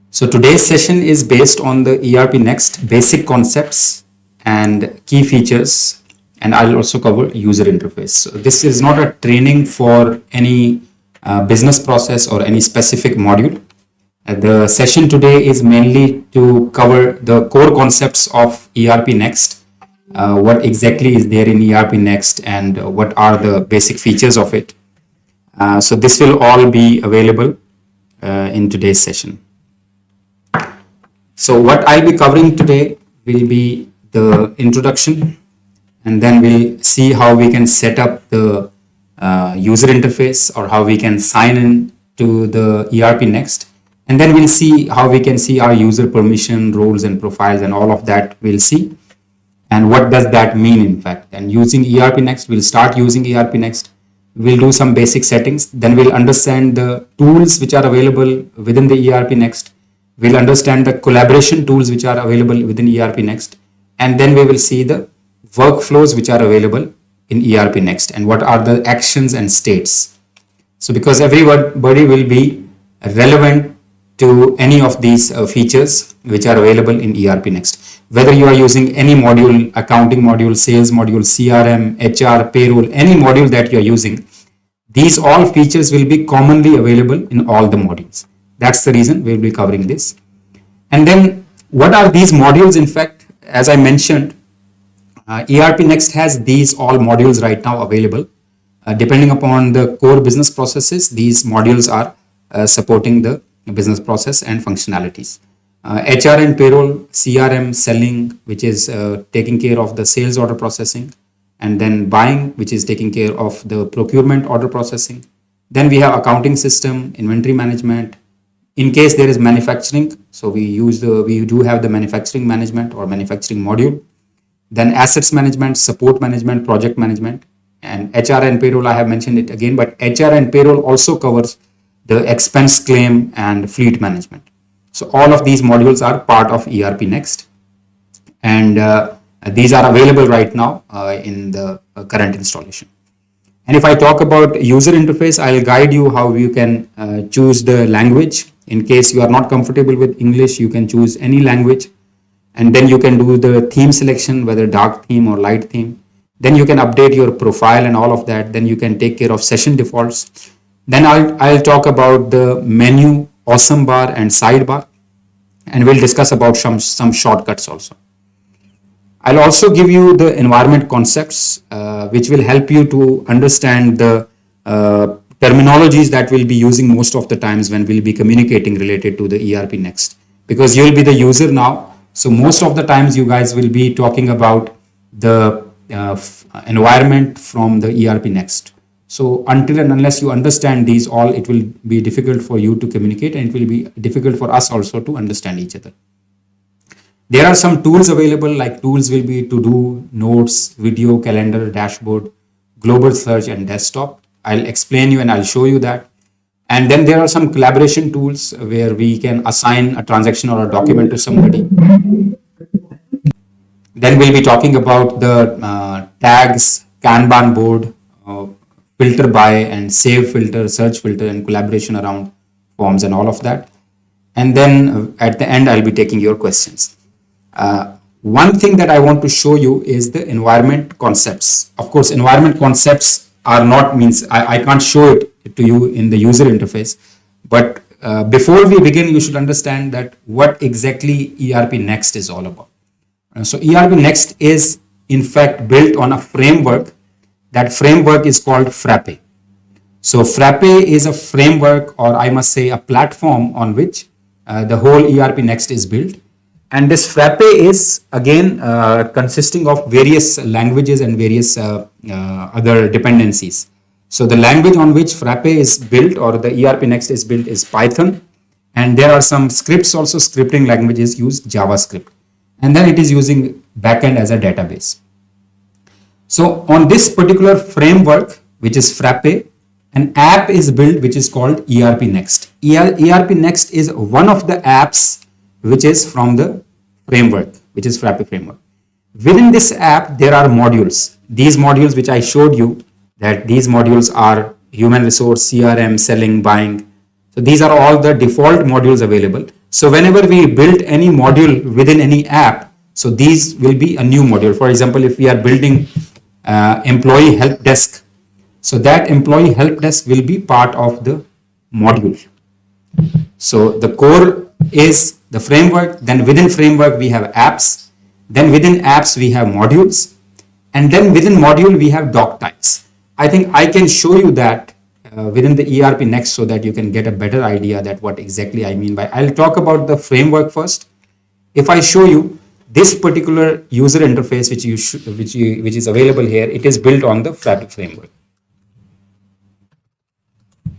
So today's session is based on the ERPNext basic concepts and key features, and I'll also cover user interface. So this is not a training for any business process or any specific module. The session today is mainly to cover the core concepts of ERPNext, what exactly is there in ERPNext and what are the basic features of it. So this will all be available in today's session. So what I'll be covering today will be the introduction, and then we'll see how we can set up the user interface or how we can sign in to the ERPNext. And then we'll see how we can see our user permission, roles and profiles, and all of that we'll see. And what does that mean in fact? And using ERPNext, we'll start using ERPNext. We'll do some basic settings. Then we'll understand the tools which are available within the ERPNext. We'll understand the collaboration tools which are available within ERPNext. And then we will see the workflows which are available in ERPNext and what are the actions and states. So because everybody will be relevant to any of these features which are available in ERPNext. Whether you are using any module, accounting module, sales module, CRM, HR, payroll, any module that you are using, these all features will be commonly available in all the modules. That's the reason we'll be covering this. And then what are these modules? In fact, as I mentioned, ERPNext has these all modules right now available. Depending upon the core business processes, these modules are supporting the business process and functionalities. HR and payroll, CRM, selling, which is taking care of the sales order processing, and then buying, which is taking care of the procurement order processing. Then we have accounting system, inventory management. In case there is manufacturing, so we do have the manufacturing management or manufacturing module. Then assets management, support management, project management, and HR and payroll, I have mentioned it again, but HR and payroll also covers the expense claim and fleet management. So all of these modules are part of ERPNext, and these are available right now in the current installation. And if I talk about user interface, I'll guide you how you can choose the language. In case you are not comfortable with English, you can choose any language, and then you can do the theme selection, whether dark theme or light theme. Then you can update your profile and all of that. Then you can take care of session defaults. Then I'll talk about the menu, awesome bar and sidebar, and we'll discuss about some shortcuts also. I'll also give you the environment concepts, which will help you to understand the terminologies that we'll be using most of the times when we'll be communicating related to the ERPNext, because you'll be the user now. So most of the times you guys will be talking about the environment from the ERPNext. So until and unless you understand these all, it will be difficult for you to communicate, and it will be difficult for us also to understand each other. There are some tools available, like tools will be to do, notes, video, calendar, dashboard, global search and desktop. I'll explain you and I'll show you that. And then there are some collaboration tools where we can assign a transaction or a document to somebody. Then we'll be talking about the tags, Kanban board, filter by and save filter, search filter, and collaboration around forms and all of that. And then at the end, I'll be taking your questions. One thing that I want to show you is the environment concepts. Of course, environment concepts are not I can't show it to you in the user interface. But before we begin, you should understand that what exactly ERPNext is all about. So ERPNext is in fact built on a framework. That framework is called Frappe. So Frappe is a framework, or I must say a platform on which the whole ERPNext is built. And this Frappe is again consisting of various languages and various other dependencies. So the language on which Frappe is built, or the ERPNext is built, is Python. And there are some scripts also, scripting languages use JavaScript. And then it is using backend as a database. So on this particular framework, which is Frappe, an app is built which is called ERPNext. ERPNext is one of the apps which is from the framework, which is Frappe framework. Within this app, there are modules. These modules which I showed you, that these modules are human resource, CRM, selling, buying. So these are all the default modules available. So whenever we build any module within any app, so these will be a new module. For example, if we are building employee help desk, so that employee help desk will be part of the module. So the core is the framework, then within framework we have apps, then within apps we have modules, and then within module we have doc types. I think I can show you that within the ERPNext so that you can get a better idea that what exactly I mean by. I'll talk about the framework first. If I show you this particular user interface which is available here, it is built on the Fabric framework.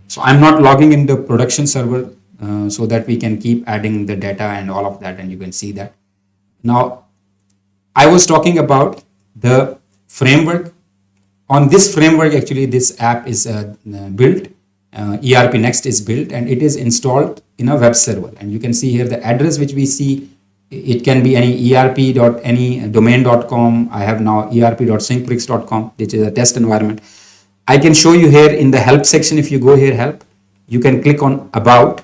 So I'm not logging in the production server so that we can keep adding the data and all of that, and you can see that. Now, I was talking about the framework. On this framework, actually, this app is built. ERPNext is built, and it is installed in a web server. And you can see here the address which we see. It can be any erp.any domain.com. I have now erp.syncbricks.com, which is a test environment. I can show you here in the help section. If you go here, help, you can click on about,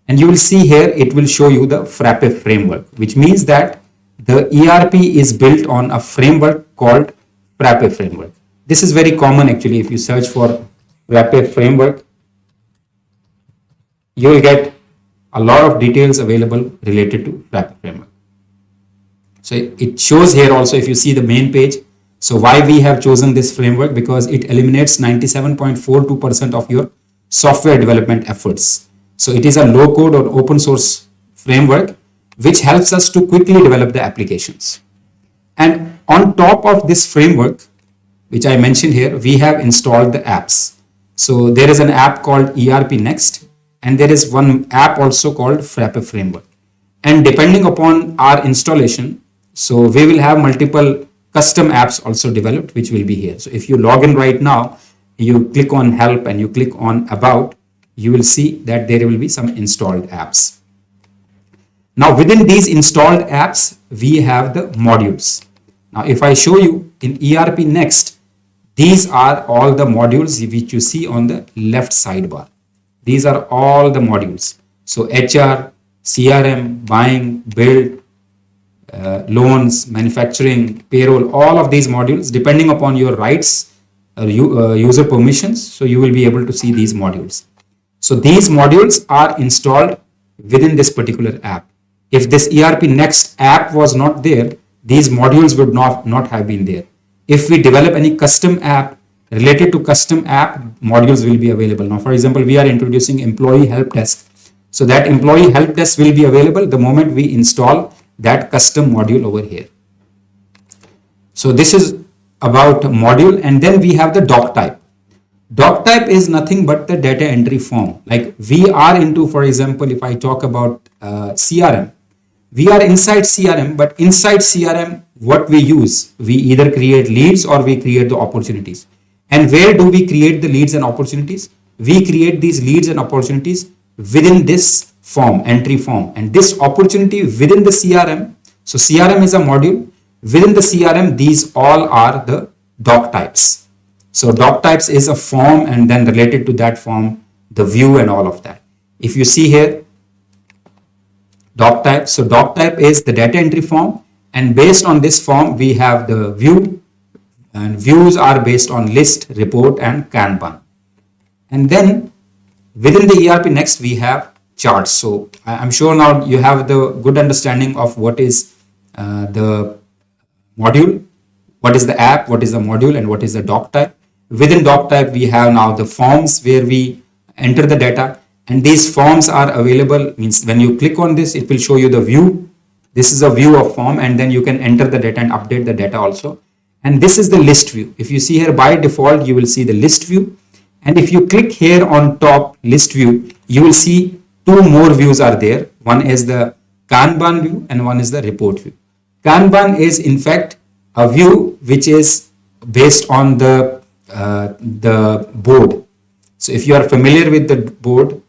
and you will see here it will show you the Frappe framework, which means that the ERP is built on a framework called Frappe framework. This is very common actually. If you search for Frappe framework, you will get a lot of details available related to Frappe framework. So it shows here also, if you see the main page. So why we have chosen this framework? Because it eliminates 97.42% of your software development efforts. So it is a low code or open source framework which helps us to quickly develop the applications. And on top of this framework, which I mentioned here, we have installed the apps. So there is an app called ERPNext, and there is one app also called Frappe framework. And depending upon our installation, so we will have multiple custom apps also developed, which will be here. So if you log in right now, you click on help and you click on about, you will see that there will be some installed apps. Now within these installed apps, we have the modules. Now if I show you in ERPNext, these are all the modules which you see on the left sidebar. These are all the modules. So HR, CRM, buying, build, loans, manufacturing, payroll, all of these modules, depending upon your rights, user permissions, so you will be able to see these modules. So these modules are installed within this particular app. If this ERPNext app was not there, these modules would not have been there. If we develop any custom app related to custom app, modules will be available. Now, for example, we are introducing employee help desk. So that employee help desk will be available the moment we install that custom module over here. So this is about module, and then we have the doc type. Doc type is nothing but the data entry form. Like we are into, for example, if I talk about CRM, we are inside CRM, but inside CRM, what we use, we either create leads or we create the opportunities. And where do we create the leads and opportunities? We create these leads and opportunities within this form, entry form, and this opportunity within the CRM. So CRM is a module. Within the CRM, these all are the doc types. So doc types is a form, and then related to that form, the view and all of that. If you see here, doc type. So doc type is the data entry form, and based on this form, we have the view, and views are based on list, report, and Kanban. And then within the ERPNext, we have charts. So I'm sure now you have the good understanding of what is the module, what is the app, what is the module, and what is the doc type. Within doc type, we have now the forms where we enter the data, and these forms are available. Means when you click on this, it will show you the view. This is a view of form, and then you can enter the data and update the data also. And this is the list view. If you see here, by default, you will see the list view. And if you click here on top list view, you will see two more views are there. One is the Kanban view and one is the report view. Kanban is in fact a view which is based on the board. So if you are familiar with the board,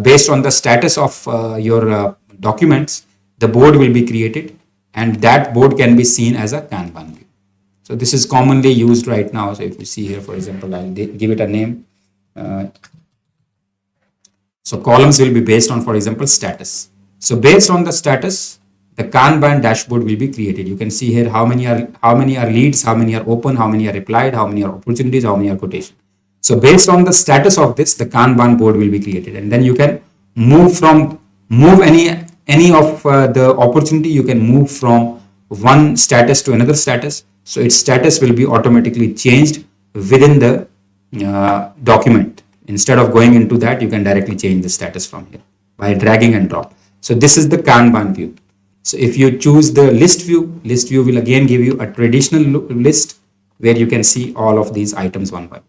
based on the status of your documents, the board will be created, and that board can be seen as a Kanban view. So this is commonly used right now. So if you see here, for example, I'll give it a name. So columns will be based on, for example, status. So based on the status, the Kanban dashboard will be created. You can see here how many are leads, how many are open, how many are replied, how many are opportunities, how many are quotation. So based on the status of this, the Kanban board will be created, and then you can move any of the opportunity. You can move from one status to another status. So its status will be automatically changed within the document. Instead of going into that, you can directly change the status from here by dragging and drop. So this is the Kanban view. So if you choose the list view will again give you a traditional list where you can see all of these items one by one.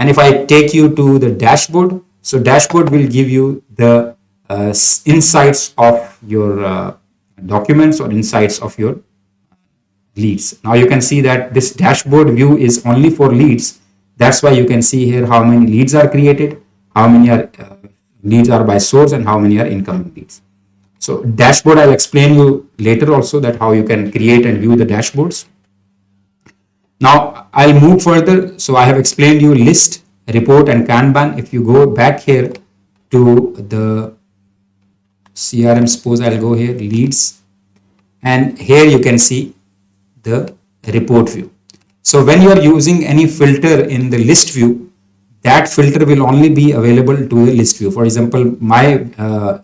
And if I take you to the dashboard, so dashboard will give you the insights of your documents or insights of your leads. Now you can see that this dashboard view is only for leads. That's why you can see here how many leads are created, how many are leads are by source, and how many are incoming leads. So dashboard, I'll explain you later also that how you can create and view the dashboards. Now I'll move further. So I have explained you list, report, and Kanban. If you go back here to the CRM, suppose I'll go here, leads, and here you can see the report view. So when you are using any filter in the list view, that filter will only be available to the list view. For example, my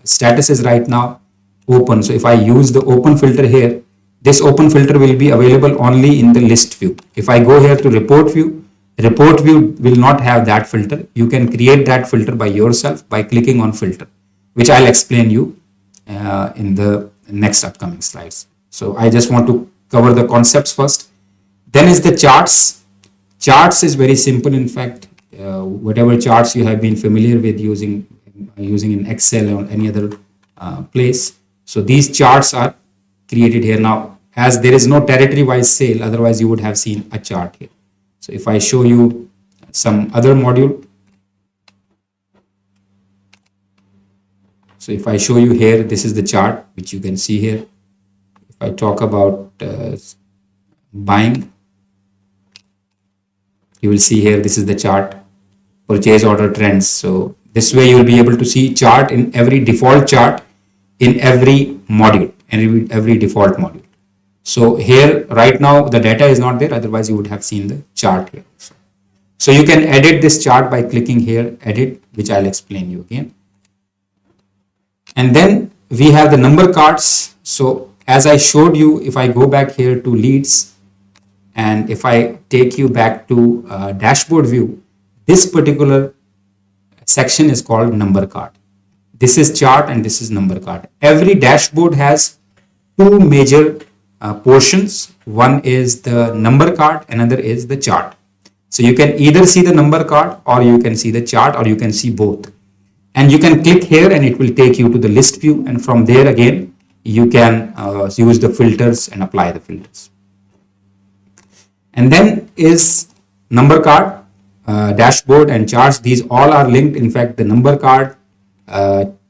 status is right now open. So if I use the open filter here, this open filter will be available only in the list view. If I go here to report view will not have that filter. You can create that filter by yourself by clicking on filter, which I'll explain you in the next upcoming slides. So I just want to cover the concepts first. Then is the charts. Charts is very simple. In fact, whatever charts you have been familiar with using in Excel or any other place. So these charts are created here now, as there is no territory wise sale, otherwise you would have seen a chart here. So if I show you some other module, so if I show you here, this is the chart which you can see here. If I talk about buying, you will see here, this is the chart, purchase order trends. So this way you will be able to see chart in every default chart in every module and every default module. So here right now the data is not there, otherwise you would have seen the chart here. So you can edit this chart by clicking here, edit, which I'll explain you again. And then we have the number cards. So as I showed you, if I go back here to leads, and if I take you back to dashboard view, this particular section is called number card. This is chart and this is number card. Every dashboard has two major portions. One is the number card, another is the chart. So you can either see the number card or you can see the chart, or you can see both. And you can click here and it will take you to the list view, and from there again you can use the filters and apply the filters. And then is number card, dashboard and charts. These all are linked. In fact, the number card,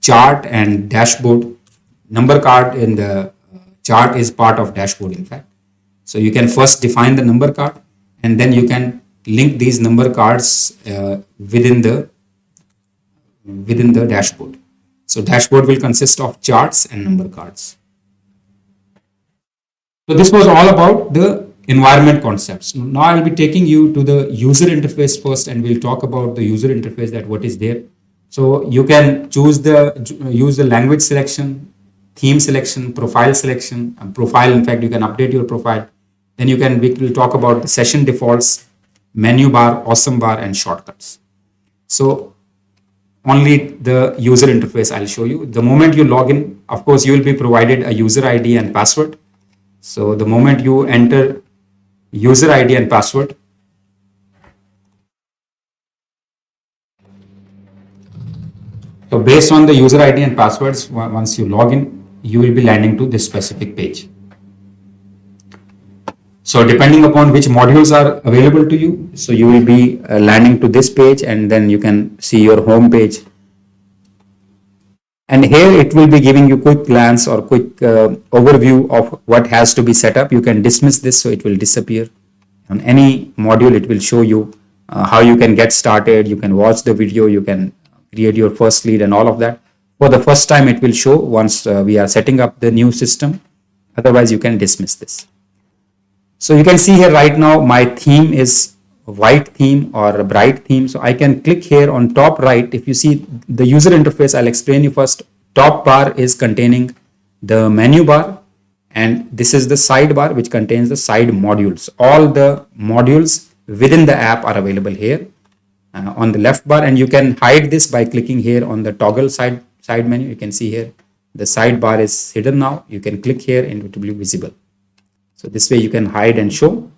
chart and dashboard, number card in the chart is part of dashboard in fact. So you can first define the number card and then you can link these number cards within the dashboard. So dashboard will consist of charts and number cards. So this was all about the environment concepts. Now I will be taking you to the user interface first, and we'll talk about the user interface, that what is there. So you can use the language selection, theme selection, profile selection, and profile. In fact, you can update your profile. Then we will talk about the session defaults, menu bar, awesome bar, and shortcuts. So only the user interface I'll show you. The moment you log in, of course, you will be provided a user ID and password. So the moment you enter user ID and password, so based on the user ID and passwords, once you log in, you will be landing to this specific page. So depending upon which modules are available to you, so you will be landing to this page, and then you can see your home page. And here it will be giving you quick glance or quick overview of what has to be set up. You can dismiss this, so it will disappear. On any module, it will show you how you can get started. You can watch the video, you can create your first lead and all of that. For the first time, it will show once we are setting up the new system. Otherwise, you can dismiss this. So you can see here right now, my theme is white theme or a bright theme. So I can click here on top right. If you see the user interface, I'll explain you first. Top bar is containing the menu bar, and this is the sidebar which contains the side modules. All the modules within the app are available here on the left bar, and you can hide this by clicking here on the toggle side menu. You can see here the sidebar is hidden now. You can click here and it will be visible. So this way you can hide and show.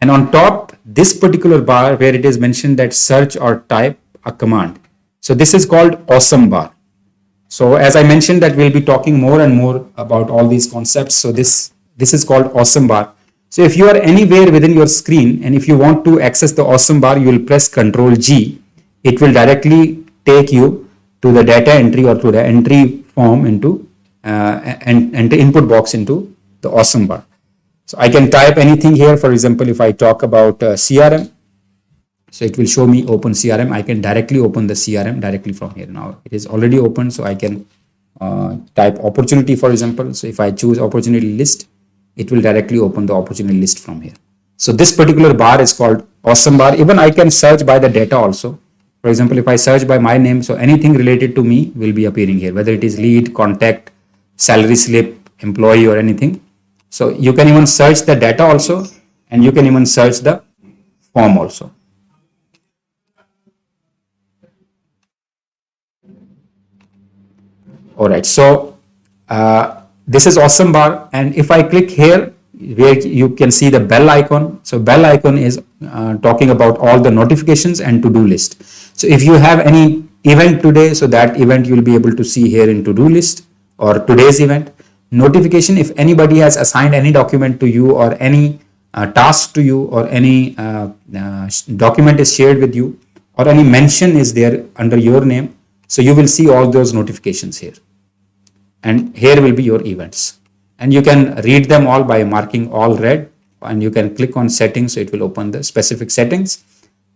And on top, this particular bar where it is mentioned that search or type a command. So this is called awesome bar. So as I mentioned that we'll be talking more and more about all these concepts. So this is called awesome bar. So if you are anywhere within your screen and if you want to access the awesome bar, you will press Ctrl G. It will directly take you to the data entry or to the entry form into and the input box into the awesome bar. So I can type anything here. For example, if I talk about CRM, so it will show me open CRM. I can directly open the CRM directly from here. Now it is already open, so I can type opportunity, for example. So if I choose opportunity list, it will directly open the opportunity list from here. So this particular bar is called awesome bar. Even I can search by the data also. For example, if I search by my name, so anything related to me will be appearing here, whether it is lead, contact, salary slip, employee, or anything. So you can even search the data also, and you can even search the form also. All right, so this is awesome bar, and if I click here where you can see the bell icon. So bell icon is talking about all the notifications and to-do list. So if you have any event today, so that event you will be able to see here in to-do list or today's event. Notification, if anybody has assigned any document to you or any task to you or any document is shared with you or any mention is there under your name, so you will see all those notifications here. And here will be your events. And you can read them all by marking all red, and you can click on settings, so it will open the specific settings.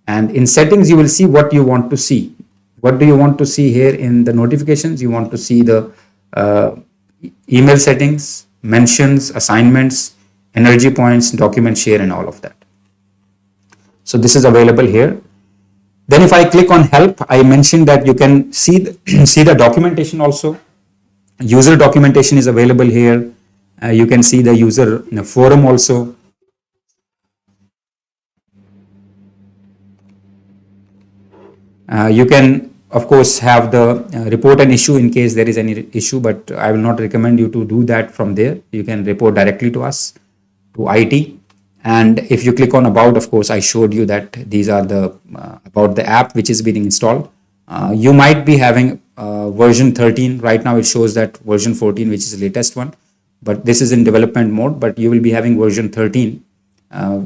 And in settings, you will see what you want to see. What do you want to see here in the notifications? You want to see the email settings, mentions, assignments, energy points, document share, and all of that. So this is available here. Then if I click on help, I mentioned that you can see the documentation also. User documentation is available here. You can see the user forum also. You can, of course, have the report an issue in case there is any issue, but I will not recommend you to do that from there. You can report directly to us, to IT. And if you click on about, of course, I showed you that these are the about the app which is being installed. You might be having version 13. Right now it shows that version 14, which is the latest one, but this is in development mode. But you will be having version 13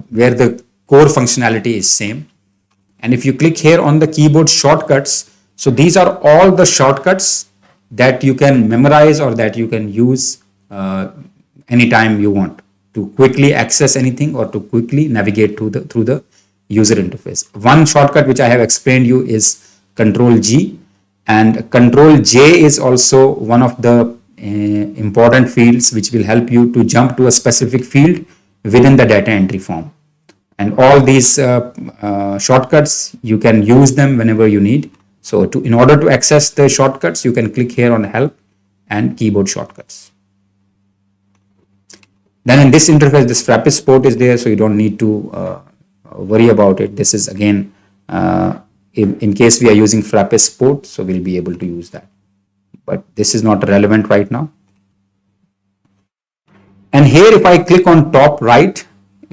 where the core functionality is same. And if you click here on the keyboard shortcuts, so these are all the shortcuts that you can memorize or that you can use anytime you want to quickly access anything or to quickly navigate through the user interface. One shortcut which I have explained you is Control G, and Control J is also one of the important fields which will help you to jump to a specific field within the data entry form. And all these shortcuts, you can use them whenever you need. So in order to access the shortcuts, you can click here on help and keyboard shortcuts. Then in this interface, this Frappis port is there, so you don't need to worry about it. This is again, in case we are using Frappis port, so we'll be able to use that. But this is not relevant right now. And here, if I click on top right,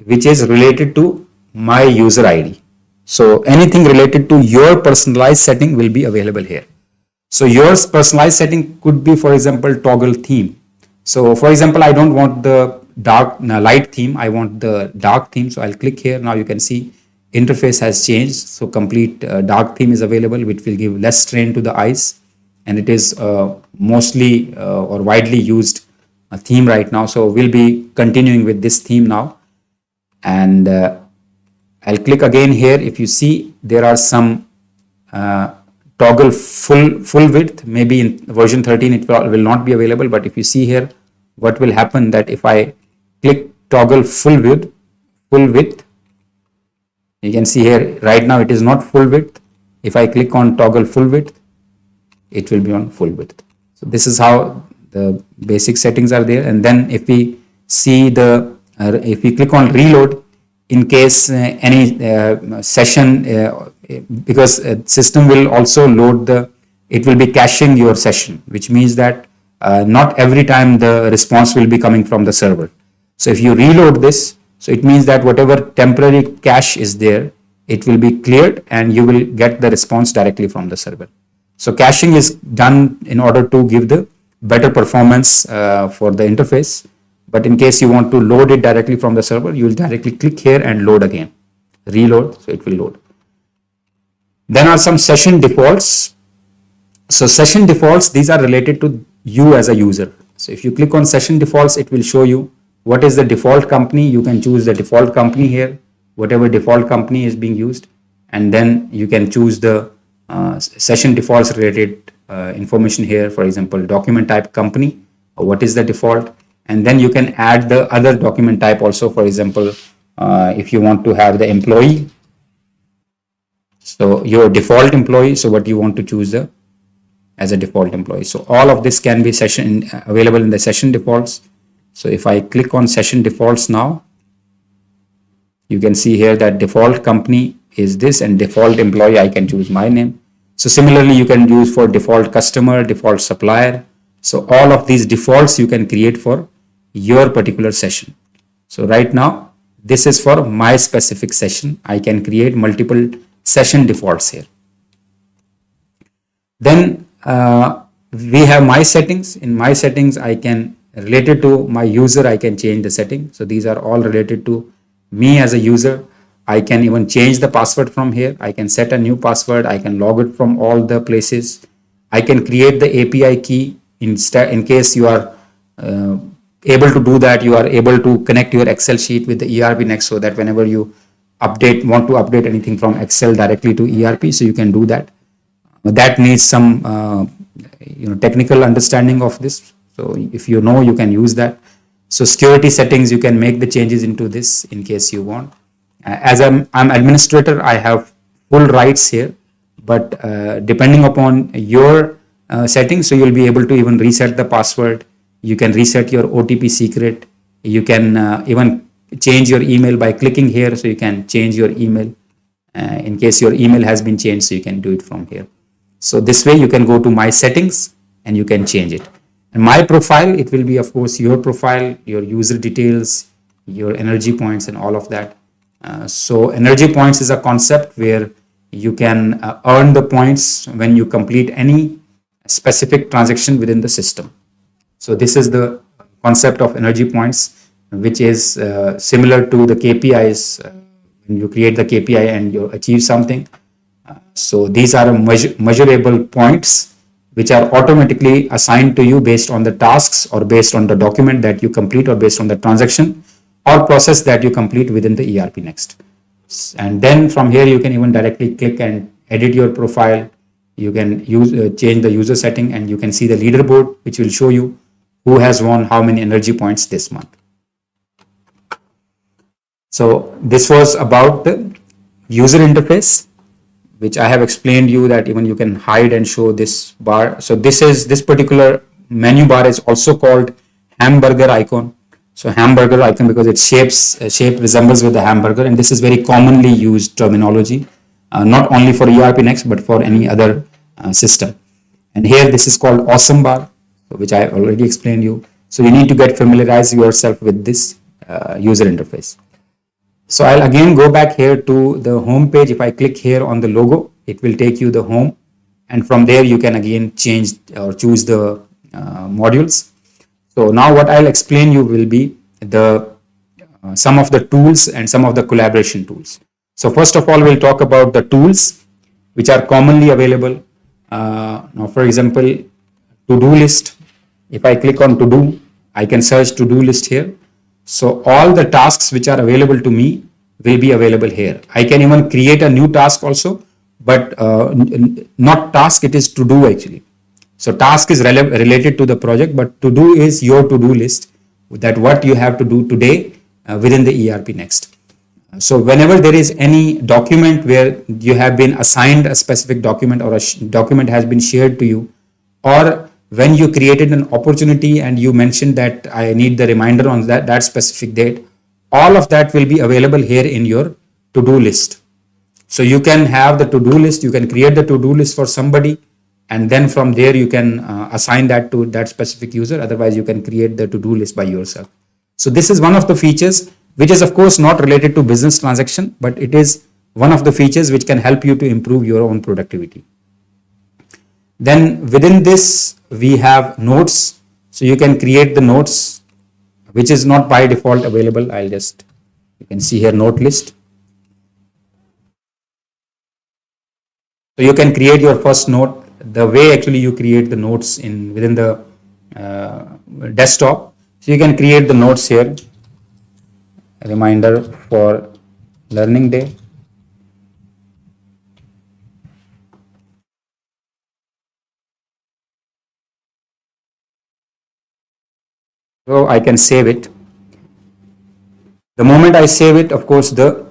which is related to my user ID. So anything related to your personalized setting will be available here. So your personalized setting could be, for example, toggle theme. So for example, I don't want the light theme. I want the dark theme. So I'll click here. Now you can see interface has changed. So complete dark theme is available, which will give less strain to the eyes. And it is mostly or widely used theme right now. So we'll be continuing with this theme now. And I'll click again here. If you see, there are some toggle full width. Maybe in version 13 it will not be available, but if you see here, what will happen that if I click toggle full width, you can see here right now it is not full width. If I click on toggle full width, it will be on full width. So this is how the basic settings are there. And then if we see the if we click on reload, in case any session, because system will also load it will be caching your session, which means that not every time the response will be coming from the server. So if you reload this, so it means that whatever temporary cache is there, it will be cleared and you will get the response directly from the server. So caching is done in order to give the better performance for the interface. But in case you want to load it directly from the server, you will directly click here and load again. Reload, so it will load. Then are some session defaults. So session defaults, these are related to you as a user. So if you click on session defaults, it will show you what is the default company. You can choose the default company here, whatever default company is being used. And then you can choose the session defaults related information here. For example, document type company, or what is the default. And then you can add the other document type also. For example, if you want to have the employee, so your default employee, so what you want to choose as a default employee. So all of this can be available in the session defaults. So if I click on session defaults now, you can see here that default company is this, and default employee, I can choose my name. So similarly, you can use for default customer, default supplier. So all of these defaults you can create for your particular session. So right now, this is for my specific session. I can create multiple session defaults here. Then we have my settings. In my settings, I can, related to my user, I can change the setting. So these are all related to me as a user. I can even change the password from here. I can set a new password. I can log it from all the places. I can create the API key in case you are able to do that. You are able to connect your Excel sheet with the ERPNext, so that whenever you want to update anything from Excel directly to ERP, so you can do that. That needs some technical understanding of this. So if you know, you can use that. So security settings, you can make the changes into this in case you want. As I'm administrator, I have full rights here, but depending upon your settings, so you'll be able to even reset the password. You can reset your OTP secret. You can even change your email by clicking here. So you can change your email in case your email has been changed. So you can do it from here. So this way you can go to my settings and you can change it. And my profile, it will be, of course, your profile, your user details, your energy points and all of that. So energy points is a concept where you can earn the points when you complete any specific transaction within the system. So this is the concept of energy points, which is similar to the KPIs. When you create the KPI and you achieve something. So these are measurable points which are automatically assigned to you based on the tasks or based on the document that you complete or based on the transaction or process that you complete within the ERPNext. And then from here you can even directly click and edit your profile. You can change the user setting and you can see the leaderboard, which will show you who has won how many energy points this month. So this was about the user interface, which I have explained you that even you can hide and show this bar. So this particular menu bar is also called hamburger icon. So hamburger icon because its shape resembles with the hamburger, and this is very commonly used terminology, not only for ERPNext but for any other system. And here this is called awesome bar, which I already explained you. So you need to get familiarize yourself with this user interface. So I'll again go back here to the home page. If I click here on the logo, it will take you the home, and from there you can again change or choose the modules. So now what I'll explain you will be the some of the tools and some of the collaboration tools. So first of all, we'll talk about the tools which are commonly available. Now, for example, to-do list. If I click on to-do, I can search to-do list here. So all the tasks which are available to me will be available here. I can even create a new task also, but not task, it is to do actually. So task is related to the project, but to do is your to do list, that what you have to do today within the ERPNext. So whenever there is any document where you have been assigned a specific document, or a document has been shared to you, or when you created an opportunity and you mentioned that I need the reminder on that specific date, all of that will be available here in your to-do list. So you can have the to-do list, you can create the to-do list for somebody, and then from there you can assign that to that specific user. Otherwise, you can create the to-do list by yourself. So this is one of the features, which is of course not related to business transaction, but it is one of the features which can help you to improve your own productivity. Then within this, we have notes. So you can create the notes, which is not by default available. You can see here note list. So you can create your first note. The way actually you create the notes within the desktop. So you can create the notes here. A reminder for learning day. So I can save it. The moment I save it, of course, the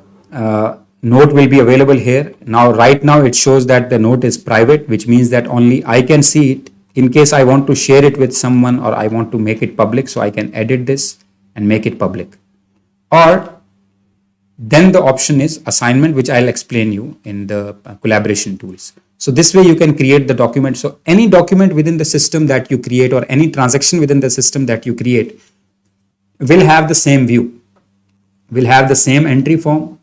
note will be available here. Now, right now it shows that the note is private, which means that only I can see it. In case I want to share it with someone, or I want to make it public, so I can edit this and make it public. Or then the option is assignment, which I'll explain you in the collaboration tools. So this way you can create the document. So any document within the system that you create, or any transaction within the system that you create, will have the same view, will have the same entry form,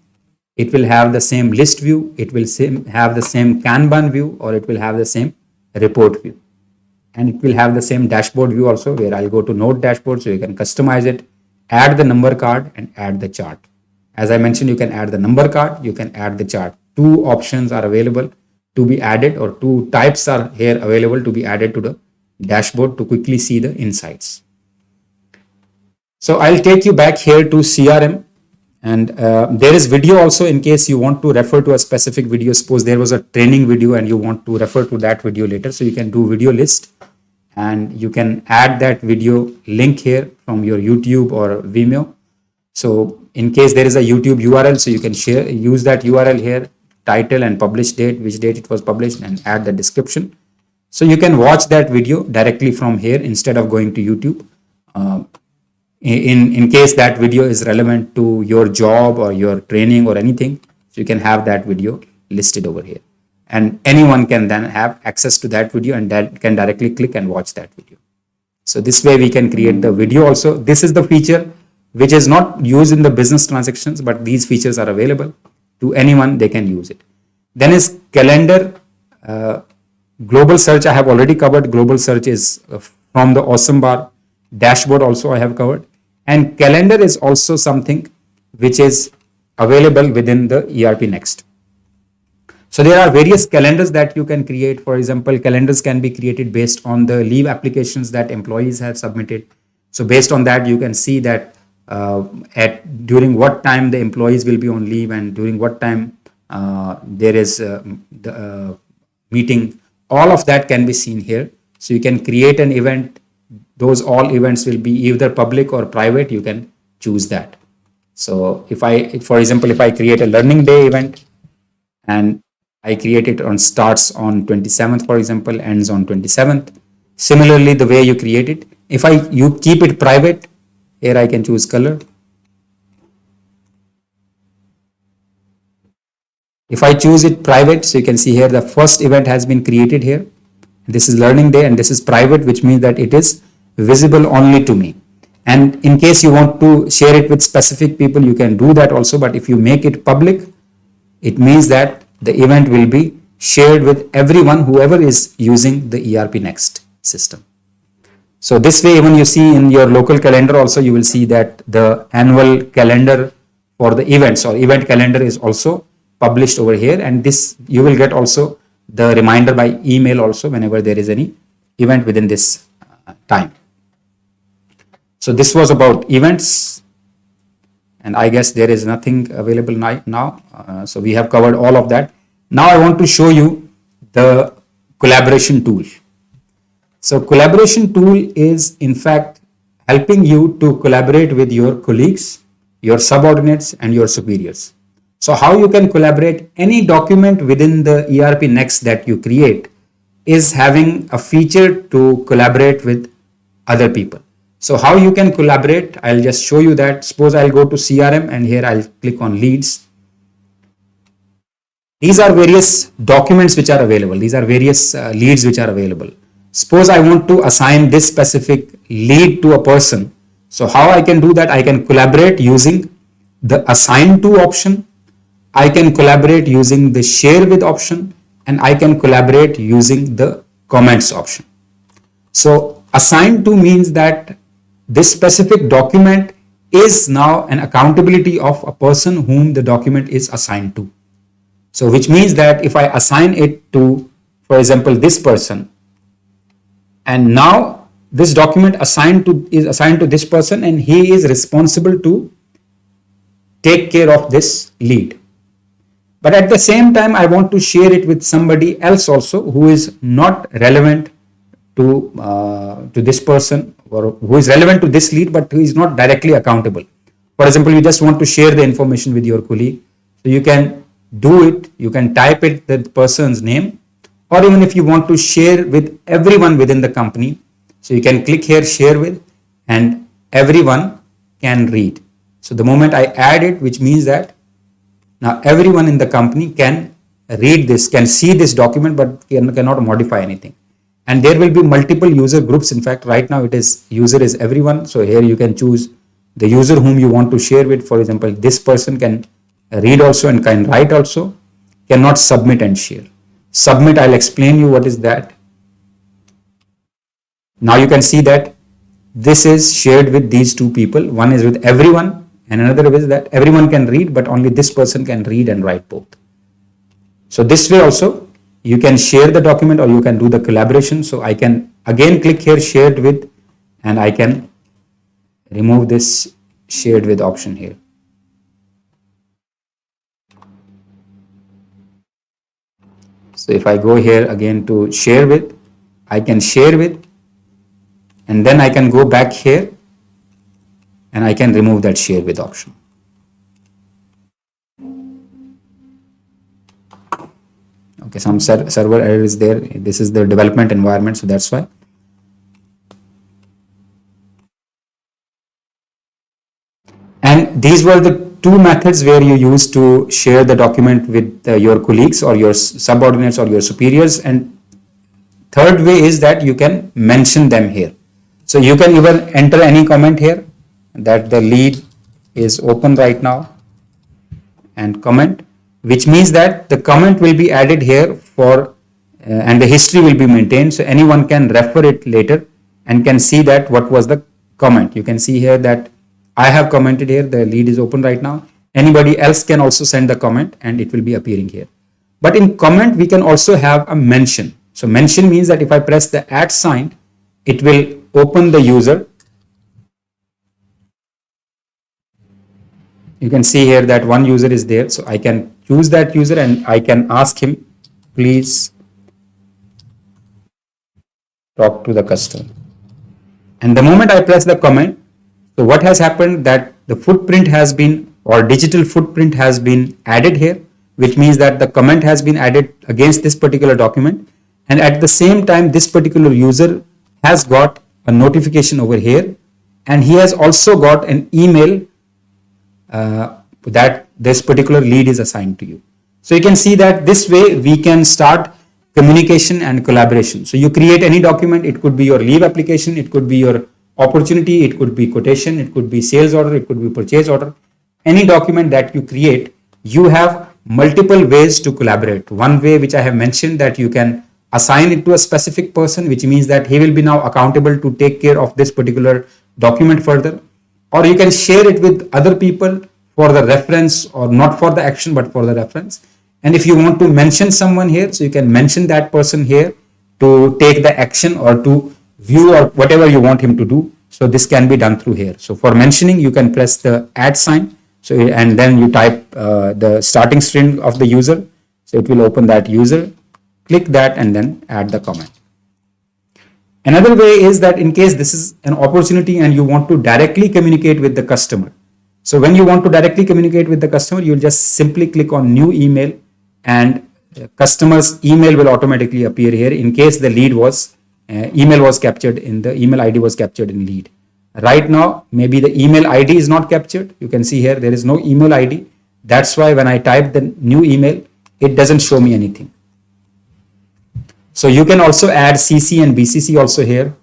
it will have the same list view, it will have the same Kanban view, or it will have the same report view. And it will have the same dashboard view also, where I'll go to note dashboard, so you can customize it, add the number card and add the chart. As I mentioned, you can add the number card, you can add the chart. Two options are available to be added, or two types are here available to be added to the dashboard to quickly see the insights. So I'll take you back here to CRM, and there is video also in case you want to refer to a specific video. Suppose there was a training video and you want to refer to that video later. So you can do video list, and you can add that video link here from your YouTube or Vimeo. So in case there is a YouTube URL, so you can use that URL here, title and publish date, which date it was published, and add the description. So you can watch that video directly from here instead of going to YouTube. In case that video is relevant to your job or your training or anything, so you can have that video listed over here. And anyone can then have access to that video, and that can directly click and watch that video. So this way we can create the video also. This is the feature which is not used in the business transactions, but these features are available to anyone, they can use it. Then is calendar. Global search I have already covered. Global search is from the awesome bar. Dashboard also I have covered. And calendar is also something which is available within the ERPNext. So there are various calendars that you can create. For example, calendars can be created based on the leave applications that employees have submitted. So based on that, you can see that during what time the employees will be on leave, and during what time there is the meeting. All of that can be seen here. So you can create an event. Those all events will be either public or private. You can choose that. So for example, if I create a learning day event, and I create it starts on 27th, for example, ends on 27th. Similarly, the way you create it, if you keep it private, here I can choose color. If I choose it private, so you can see here the first event has been created here. This is learning day, and this is private, which means that it is visible only to me. And in case you want to share it with specific people, you can do that also. But if you make it public, it means that the event will be shared with everyone, whoever is using the ERPNext system. So this way, even you see in your local calendar also, you will see that the annual calendar for the events or event calendar is also published over here. And this, you will get also the reminder by email also whenever there is any event within this time. So this was about events. And I guess there is nothing available now. So we have covered all of that. Now I want to show you the collaboration tool. So collaboration tool is in fact helping you to collaborate with your colleagues, your subordinates and your superiors. So how you can collaborate any document within the ERPNext that you create is having a feature to collaborate with other people. So how you can collaborate, I'll just show you that. Suppose I'll go to CRM and here I'll click on leads. These are various documents which are available. These are various leads which are available. Suppose I want to assign this specific lead to a person. So how I can do that? I can collaborate using the assign to option. I can collaborate using the share with option, and I can collaborate using the comments option. So assign to means that this specific document is now an accountability of a person whom the document is assigned to. So which means that if I assign it to, for example, this person, and now this document is assigned to this person and he is responsible to take care of this lead. But at the same time, I want to share it with somebody else also who is not relevant to this person, or who is relevant to this lead, but who is not directly accountable. For example, you just want to share the information with your colleague. So you can do it, you can type it, the person's name, or even if you want to share with everyone within the company, so you can click here, share with, and everyone can read. So the moment I add it, which means that now everyone in the company can read this, can see this document, but cannot modify anything. And there will be multiple user groups. In fact, right now it is user is everyone. So here you can choose the user whom you want to share with. For example, this person can read also and can write also, cannot submit and share. Submit, I'll explain you what is that. Now you can see that this is shared with these two people. One is with everyone and another is that everyone can read, but only this person can read and write both. So this way also you can share the document or you can do the collaboration. So I can again click here shared with, and I can remove this shared with option here. So if I go here again to share with, I can share with, and then I can go back here and I can remove that share with option. Okay, some server error is there. This is the development environment, so that's why. And these were the two methods where you use to share the document with your colleagues or your subordinates or your superiors. And third way is that you can mention them here. So you can even enter any comment here that the lead is open right now and comment, which means that the comment will be added here for and the history will be maintained. So anyone can refer it later and can see that what was the comment. You can see here that I have commented here, the lead is open right now. Anybody else can also send the comment and it will be appearing here. But in comment, we can also have a mention. So mention means that if I press the @ sign, it will open the user. You can see here that one user is there. So I can choose that user and I can ask him, please talk to the customer. And the moment I press the comment, so what has happened that the footprint has been, or digital footprint has been added here, which means that the comment has been added against this particular document. And at the same time, this particular user has got a notification over here, and he has also got an email that this particular lead is assigned to you. So you can see that this way we can start communication and collaboration. So you create any document, it could be your leave application, it could be your opportunity, it could be quotation, it could be sales order, it could be purchase order. Any document that you create, you have multiple ways to collaborate. One way which I have mentioned, that you can assign it to a specific person, which means that he will be now accountable to take care of this particular document further. Or you can share it with other people for the reference, or not for the action but for the reference. And if you want to mention someone here, so you can mention that person here to take the action or to view or whatever you want him to do. So this can be done through here. So for mentioning, you can press the @ sign. So and then you type the starting string of the user. So it will open that user, click that and then add the comment. Another way is that in case this is an opportunity and you want to directly communicate with the customer. So when you want to directly communicate with the customer, you'll just simply click on new email and customer's email will automatically appear here in case the lead was, email was captured in the email ID was captured in lead. Right now, maybe the email ID is not captured. You can see here, there is no email ID. That's why when I type the new email, it doesn't show me anything. So you can also add CC and BCC also here.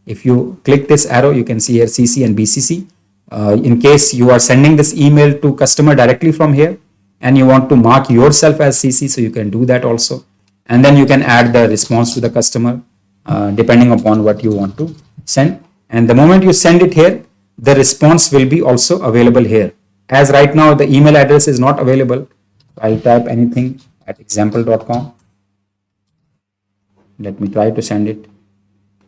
If you click this arrow, you can see here CC and BCC. In case you are sending this email to customer directly from here and you want to mark yourself as CC, so you can do that also. And then you can add the response to the customer depending upon what you want to send. And the moment you send it here, the response will be also available here. As right now, the email address is not available. I'll type anything at example.com. Let me try to send it.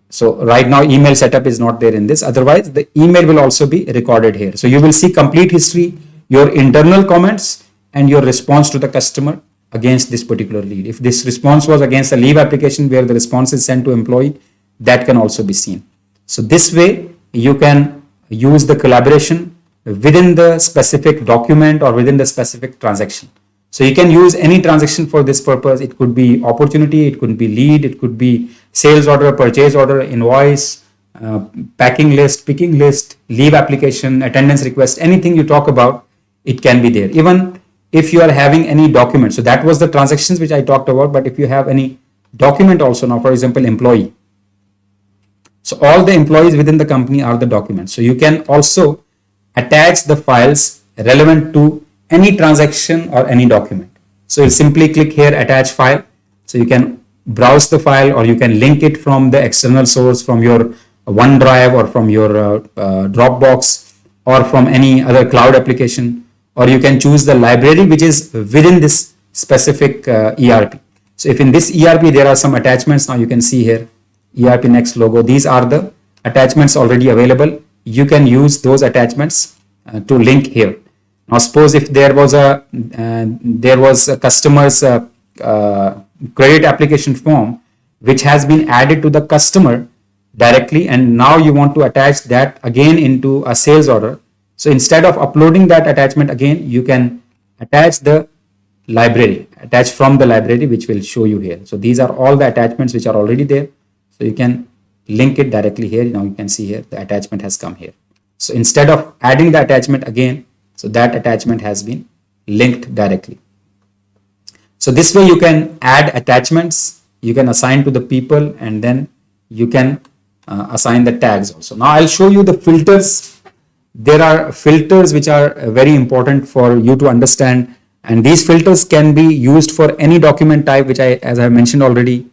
So right now email setup is not there in this. Otherwise the email will also be recorded here. So you will see complete history, your internal comments and your response to the customer against this particular lead. If this response was against a leave application where the response is sent to employee, that can also be seen. So this way you can use the collaboration within the specific document or within the specific transaction. So you can use any transaction for this purpose. It could be opportunity, it could be lead, it could be sales order, purchase order, invoice, packing list, picking list, leave application, attendance request, anything you talk about, it can be there. Even if you are having any document. So that was the transactions which I talked about. But if you have any document also now, for example, employee. So all the employees within the company are the documents. So you can also attach the files relevant to any transaction or any document. So you'll simply click here, attach file. So you can browse the file or you can link it from the external source, from your OneDrive or from your Dropbox or from any other cloud application, or you can choose the library which is within this specific ERP. So if in this ERP there are some attachments, now you can see here ERPNext logo. These are the attachments already available. You can use those attachments to link here. Now suppose if there was a customer's credit application form which has been added to the customer directly, and now you want to attach that again into a sales order. So instead of uploading that attachment again, you can attach the library, attach from the library, which will show you here. So these are all the attachments which are already there. So you can link it directly here. Now you can see here the attachment has come here. So instead of adding the attachment again, so that attachment has been linked directly. So this way you can add attachments, you can assign to the people, and then you can assign the tags also. Now I'll show you the filters. There are filters which are very important for you to understand, and these filters can be used for any document type, which as I mentioned already,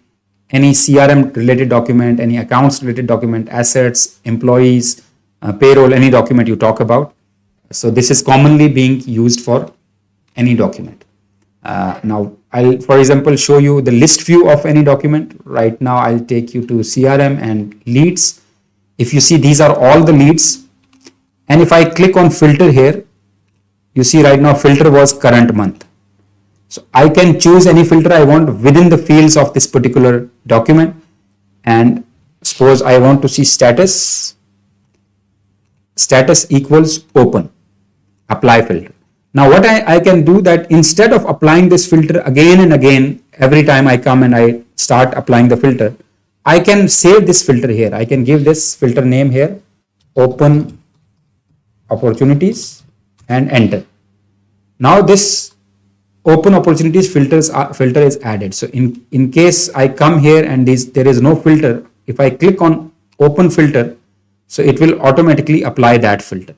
any CRM related document, any accounts related document, assets, employees, payroll, any document you talk about. So this is commonly being used for any document. Now I'll, for example, show you the list view of any document. Right now I'll take you to CRM and leads. If you see, these are all the leads. And if I click on filter here, you see right now filter was current month. So I can choose any filter I want within the fields of this particular document. And suppose I want to see status equals open, apply filter. Now what I can do that instead of applying this filter again and again, every time I come and I start applying the filter, I can save this filter here. I can give this filter name here, open opportunities, and enter. Now this open opportunities filter is added. So in case I come here and there is no filter, if I click on open filter, so it will automatically apply that filter.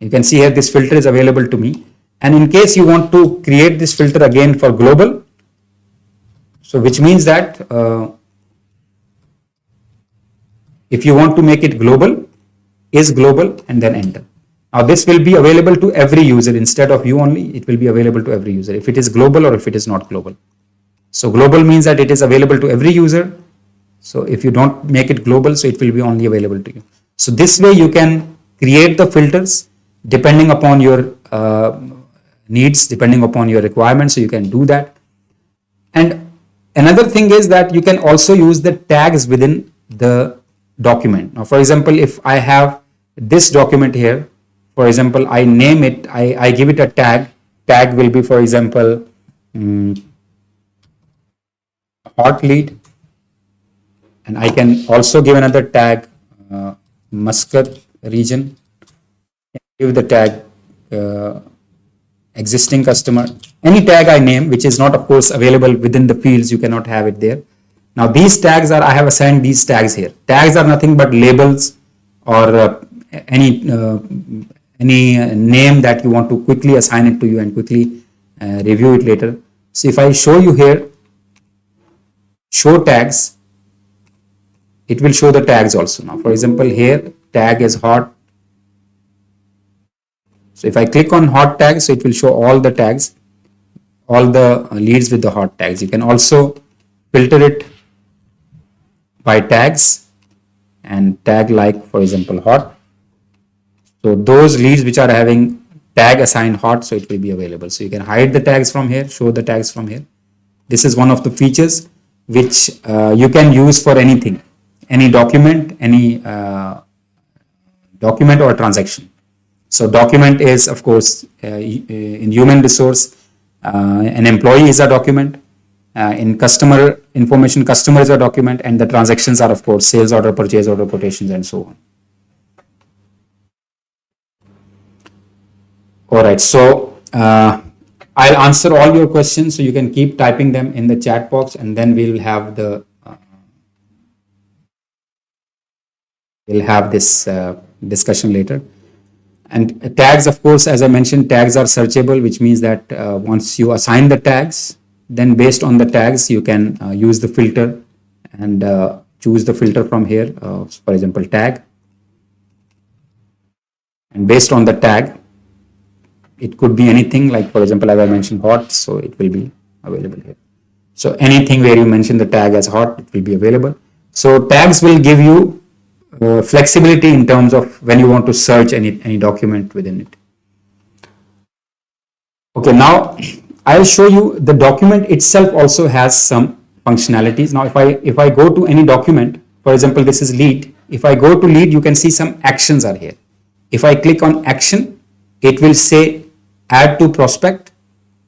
You can see here this filter is available to me. And in case you want to create this filter again for global, so which means that if you want to make it global, is global, and then enter. Now this will be available to every user. Instead of you only, it will be available to every user if it is global or if it is not global. So global means that it is available to every user. So if you don't make it global, so it will be only available to you. So this way you can create the filters depending upon your needs depending upon your requirements. So you can do that. And another thing is that you can also use the tags within the document. Now, for example, if I have this document here, for example, I name it, I give it a tag. Tag will be, for example, hot lead. And I can also give another tag, Muscat region. Give the tag existing customer. Any tag I name, which is not, of course, available within the fields, you cannot have it there. Now, these tags are, I have assigned these tags here. Tags are nothing but labels or any name that you want to quickly assign it to you and quickly review it later. So if I show you here, show tags, it will show the tags also. Now, for example, here tag is hot. So if I click on hot tags, so it will show all the tags, all the leads with the hot tags. You can also filter it by tags and tag like, for example, hot. So those leads which are having tag assigned hot, so it will be available. So you can hide the tags from here, show the tags from here. This is one of the features which you can use for anything, any document, any document or transaction. So document is, of course, in human resource, an employee is a document. In customer information, customer is a document, and the transactions are, of course, sales order, purchase order, quotations, and so on. All right, so I'll answer all your questions, so you can keep typing them in the chat box, and then we'll have the this discussion later. And tags, of course, as I mentioned, tags are searchable, which means that once you assign the tags, then based on the tags, you can use the filter and choose the filter from here, for example, tag. And based on the tag, it could be anything, like, for example, as I mentioned, hot, so it will be available here. So anything where you mention the tag as hot, it will be available. So tags will give you flexibility in terms of when you want to search any document within it. Okay, now I'll show you the document itself also has some functionalities. Now, if I go to any document, for example, this is lead. If I go to lead, you can see some actions are here. If I click on action, it will say add to prospect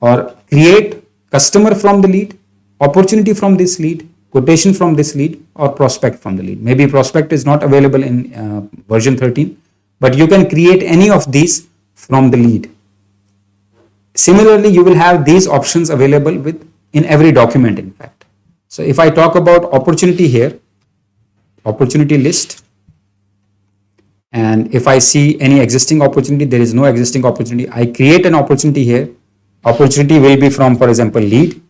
or create customer from the lead, opportunity from this lead, quotation from this lead, or prospect from the lead. Maybe prospect is not available in version 13, but you can create any of these from the lead. Similarly, you will have these options available in every document, in fact. So if I talk about opportunity here, opportunity list, and if I see any existing opportunity, there is no existing opportunity. I create an opportunity here. Opportunity will be from, for example, lead.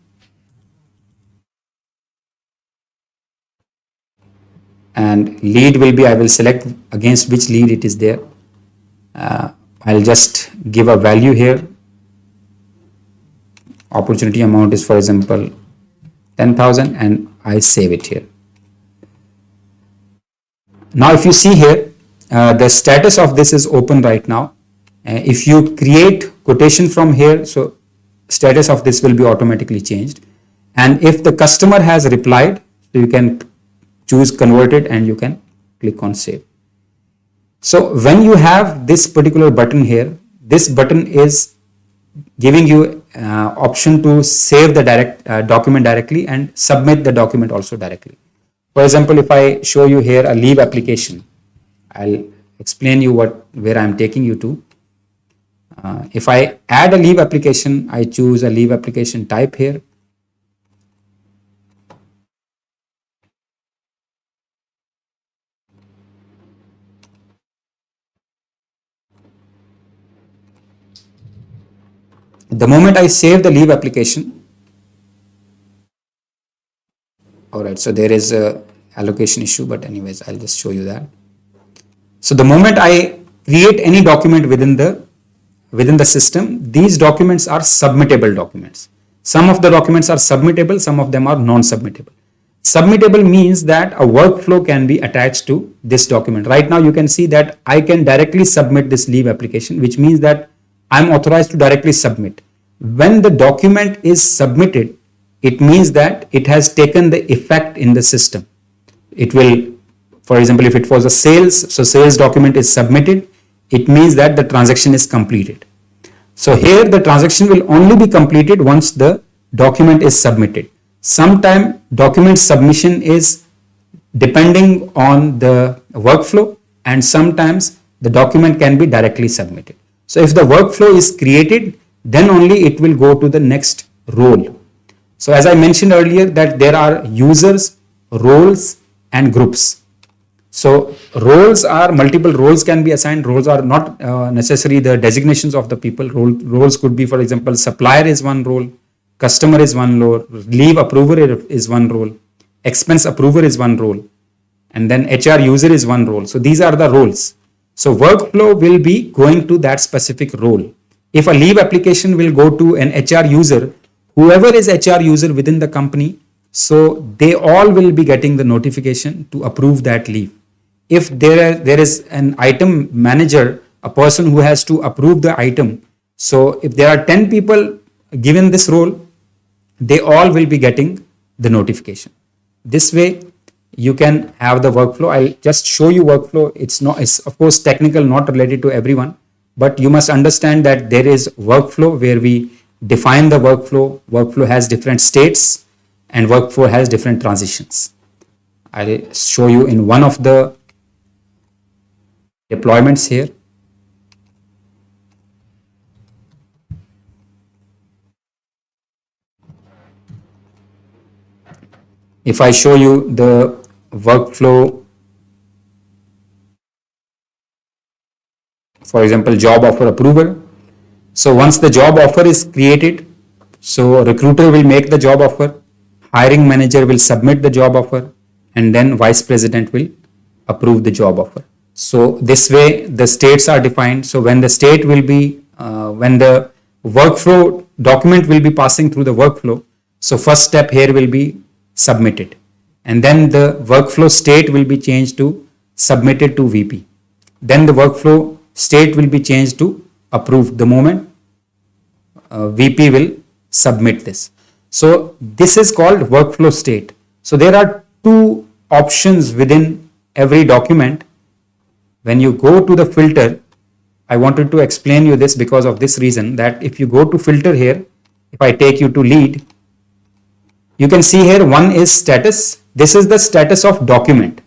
And lead will be, I will select against which lead it is there. I'll just give a value here. Opportunity amount is, for example, 10,000, and I save it here. Now, if you see here, the status of this is open right now. If you create quotation from here, so status of this will be automatically changed. And if the customer has replied, so you can choose converted and you can click on save. So when you have this particular button here, this button is giving you option to save the document directly and submit the document also directly. For example, if I show you here a leave application, I'll explain you where I'm taking you to. If I add a leave application, I choose a leave application type here. The moment I save the leave application, all right, so there is a allocation issue, but anyways, I'll just show you that. So the moment I create any document within the system, these documents are submittable documents. Some of the documents are submittable, some of them are non-submittable. Submittable means that a workflow can be attached to this document. Right now, you can see that I can directly submit this leave application, which means that I'm authorized to directly submit. When the document is submitted, it means that it has taken the effect in the system. It will, for example, if it was a sales, so sales document is submitted, it means that the transaction is completed. So here the transaction will only be completed once the document is submitted. Sometimes document submission is depending on the workflow, and sometimes the document can be directly submitted. So if the workflow is created, then only it will go to the next role. So as I mentioned earlier, that there are users, roles, and groups. So roles are, multiple roles can be assigned. Roles are not necessarily the designations of the people. Roles could be, for example, supplier is one role, customer is one role, leave approver is one role, expense approver is one role, and then HR user is one role. So these are the roles. So workflow will be going to that specific role. If a leave application will go to an HR user, whoever is HR user within the company, so they all will be getting the notification to approve that leave. If there is an item manager, a person who has to approve the item, so if there are 10 people given this role, they all will be getting the notification. This way you can have the workflow. I'll just show you workflow. It's of course technical, not related to everyone, but you must understand that there is workflow where we define the workflow. Workflow has different states and workflow has different transitions. I'll show you in one of the deployments here. If I show you the workflow, for example, job offer approval. So once the job offer is created, so recruiter will make the job offer, hiring manager will submit the job offer, and then vice president will approve the job offer. So this way the states are defined. So when the state will be, when the workflow document will be passing through the workflow, so first step here will be submitted, and then the workflow state will be changed to submitted to VP. Then the workflow state will be changed to approved the moment VP will submit this. So this is called workflow state. So there are two options within every document. When you go to the filter, I wanted to explain you this because of this reason, that if you go to filter here, if I take you to lead, you can see here one is status. This is the status of document.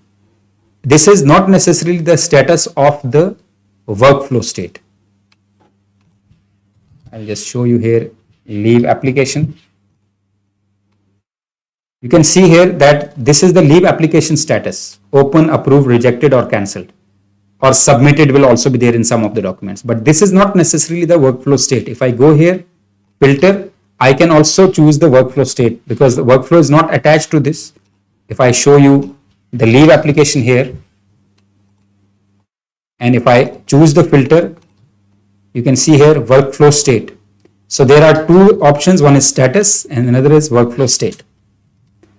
This is not necessarily the status of the workflow state. I'll just show you here leave application. You can see here that this is the leave application status: open, approved, rejected, or cancelled, or submitted will also be there in some of the documents. But this is not necessarily the workflow state. If I go here, filter, I can also choose the workflow state because the workflow is not attached to this. If I show you the leave application here, and if I choose the filter, you can see here workflow state. So there are two options. One is status and another is workflow state.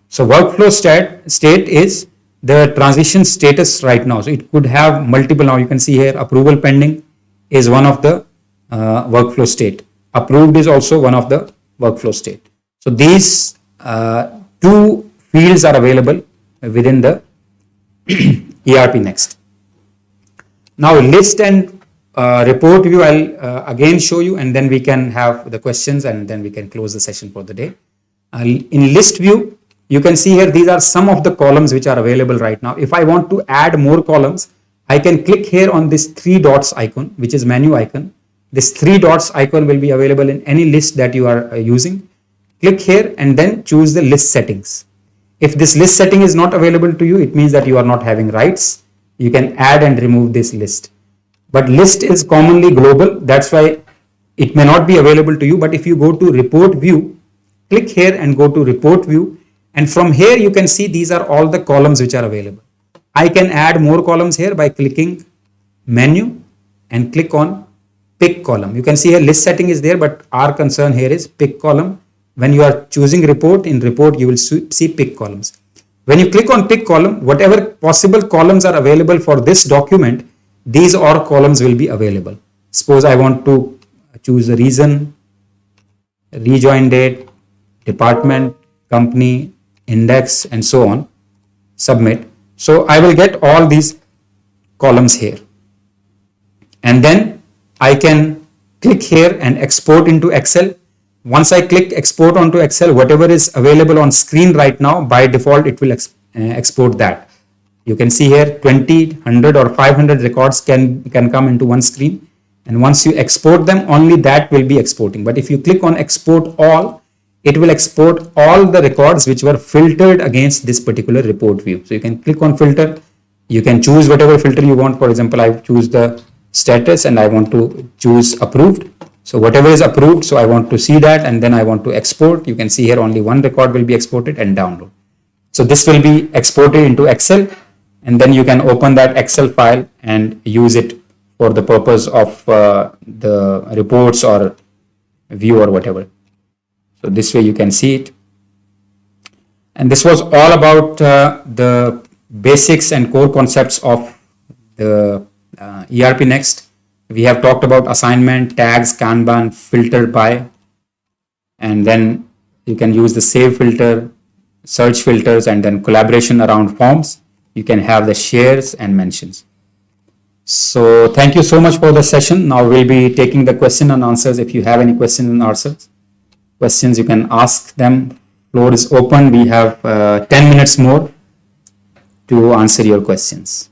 So workflow state is the transition status right now. So it could have multiple. Now you can see here approval pending is one of the workflow state. Approved is also one of the workflow state. So these two fields are available within the ERPNext. Now list and report view I'll again show you, and then we can have the questions and then we can close the session for the day. In list view, you can see here these are some of the columns which are available right now. If I want to add more columns, I can click here on this three dots icon, which is menu icon. This three dots icon will be available in any list that you are using. Click here and then choose the list settings. If this list setting is not available to you, it means that you are not having rights. You can add and remove this list. But list is commonly global. That's why it may not be available to you. But if you go to report view, click here and go to report view. And from here, you can see these are all the columns which are available. I can add more columns here by clicking menu and click on pick column. You can see here list setting is there, but our concern here is pick column. When you are choosing report, in report, you will see pick columns. When you click on pick column, whatever possible columns are available for this document, these all columns will be available. Suppose I want to choose the reason, rejoin date, department, company, index, and so on, submit. So I will get all these columns here. And then I can click here and export into Excel. Once I click export onto Excel, whatever is available on screen right now, by default, it will export that. You can see here 20, 100 or 500 records can come into one screen. And once you export them, only that will be exporting. But if you click on export all, it will export all the records which were filtered against this particular report view. So you can click on filter. You can choose whatever filter you want. For example, I choose the status and I want to choose approved. So whatever is approved, so I want to see that, and then I want to export. You can see here only one record will be exported and download. So this will be exported into Excel, and then you can open that Excel file and use it for the purpose of the reports or view or whatever. So this way you can see it. And this was all about the basics and core concepts of the ERPNext. We have talked about assignment, tags, Kanban, filter by, and then you can use the save filter, search filters, and then collaboration around forms. You can have the shares and mentions. So thank you so much for the session. Now we'll be taking the question and answers. If you have any questions and answers, you can ask them. Floor is open. We have 10 minutes more to answer your questions.